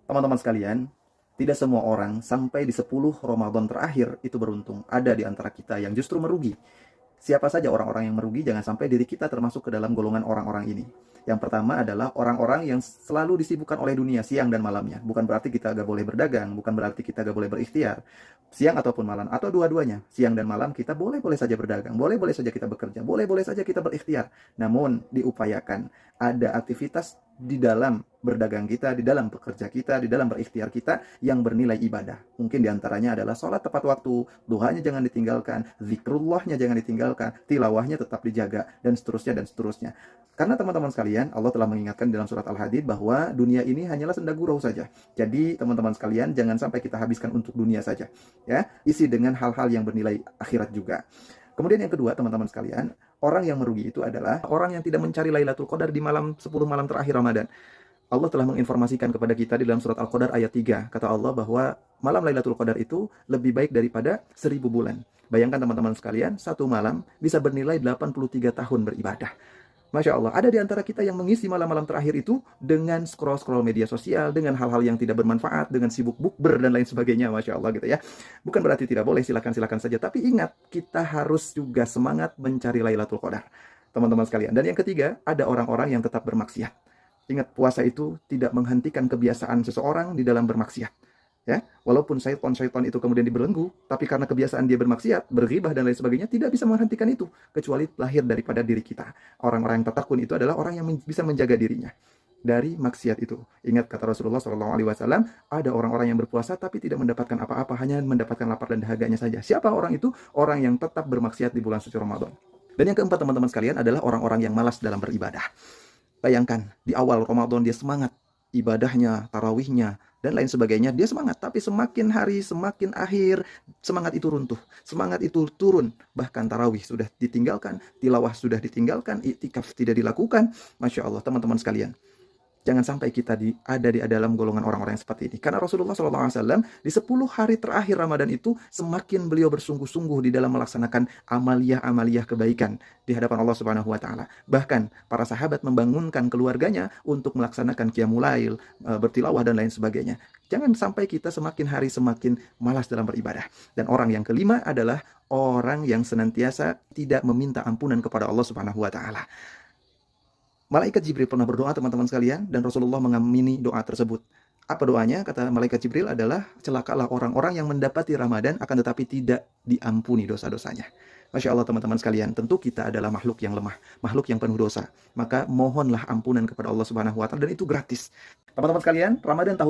Teman-teman sekalian, tidak semua orang sampai di 10 Ramadan terakhir itu beruntung. Ada di antara kita yang justru merugi. Siapa saja orang-orang yang merugi, jangan sampai diri kita termasuk ke dalam golongan orang-orang ini. Yang pertama adalah orang-orang yang selalu disibukkan oleh dunia siang dan malamnya. Bukan berarti kita gak boleh berdagang, bukan berarti kita gak boleh berikhtiar. Siang ataupun malam, atau dua-duanya. Siang dan malam kita boleh-boleh saja berdagang, boleh-boleh saja kita bekerja, boleh-boleh saja kita berikhtiar. Namun diupayakan ada aktivitas di dalam berdagang kita, di dalam bekerja kita, di dalam berikhtiar kita yang bernilai ibadah. Mungkin diantaranya adalah sholat tepat waktu, duhanya jangan ditinggalkan, zikrullahnya jangan ditinggalkan, tilawahnya tetap dijaga, dan seterusnya, dan seterusnya. Karena teman-teman sekalian, Allah telah mengingatkan dalam surat Al-Hadid bahwa dunia ini hanyalah senda gurau saja. Jadi teman-teman sekalian, jangan sampai kita habiskan untuk dunia saja. Ya, isi dengan hal-hal yang bernilai akhirat juga. Kemudian yang kedua, teman-teman sekalian, orang yang merugi itu adalah orang yang tidak mencari Lailatul Qadar di malam 10 malam terakhir Ramadan. Allah telah menginformasikan kepada kita di dalam surat Al-Qadar ayat 3. Kata Allah bahwa malam Lailatul Qadar itu lebih baik daripada 1000 bulan. Bayangkan teman-teman sekalian, satu malam bisa bernilai 83 tahun beribadah. Masya Allah, ada di antara kita yang mengisi malam-malam terakhir itu dengan scroll-scroll media sosial, dengan hal-hal yang tidak bermanfaat, dengan sibuk bukber dan lain sebagainya, Masya Allah gitu ya. Bukan berarti tidak boleh, silakan-silakan saja. Tapi ingat, kita harus juga semangat mencari Lailatul Qadar, teman-teman sekalian. Dan yang ketiga, ada orang-orang yang tetap bermaksiat. Ingat, puasa itu tidak menghentikan kebiasaan seseorang di dalam bermaksiat. Ya, walaupun syaitan itu kemudian dibelenggu, tapi karena kebiasaan dia bermaksiat, berghibah dan lain sebagainya, tidak bisa menghentikan itu kecuali lahir daripada diri kita. Orang-orang yang tatakun itu adalah orang yang bisa menjaga dirinya dari maksiat itu. Ingat kata Rasulullah SAW, ada orang-orang yang berpuasa tapi tidak mendapatkan apa-apa, hanya mendapatkan lapar dan dahaganya saja. Siapa orang itu? Orang yang tetap bermaksiat di bulan suci Ramadan. Dan yang keempat teman-teman sekalian adalah orang-orang yang malas dalam beribadah. Bayangkan, di awal Ramadan dia semangat, ibadahnya, tarawihnya, dan lain sebagainya, dia semangat. Tapi semakin hari, semakin akhir, semangat itu runtuh. Semangat itu turun. Bahkan tarawih sudah ditinggalkan, tilawah sudah ditinggalkan, iktikaf tidak dilakukan. Masya Allah, teman-teman sekalian. Jangan sampai kita ada di dalam golongan orang-orang yang seperti ini. Karena Rasulullah SAW di 10 hari terakhir Ramadan itu semakin beliau bersungguh-sungguh di dalam melaksanakan amaliyah-amaliyah kebaikan di hadapan Allah Subhanahu wa taala. Bahkan para sahabat membangunkan keluarganya untuk melaksanakan qiyamul lail, bertilawah dan lain sebagainya. Jangan sampai kita semakin hari semakin malas dalam beribadah. Dan orang yang kelima adalah orang yang senantiasa tidak meminta ampunan kepada Allah Subhanahu wa taala. Malaikat Jibril pernah berdoa teman-teman sekalian dan Rasulullah mengamini doa tersebut. Apa doanya? Kata malaikat Jibril adalah celakalah orang-orang yang mendapati Ramadan akan tetapi tidak diampuni dosa-dosanya. Masya Allah teman-teman sekalian, tentu kita adalah makhluk yang lemah, makhluk yang penuh dosa. Maka mohonlah ampunan kepada Allah Subhanahu wa taala dan itu gratis. Teman-teman sekalian, Ramadan tahun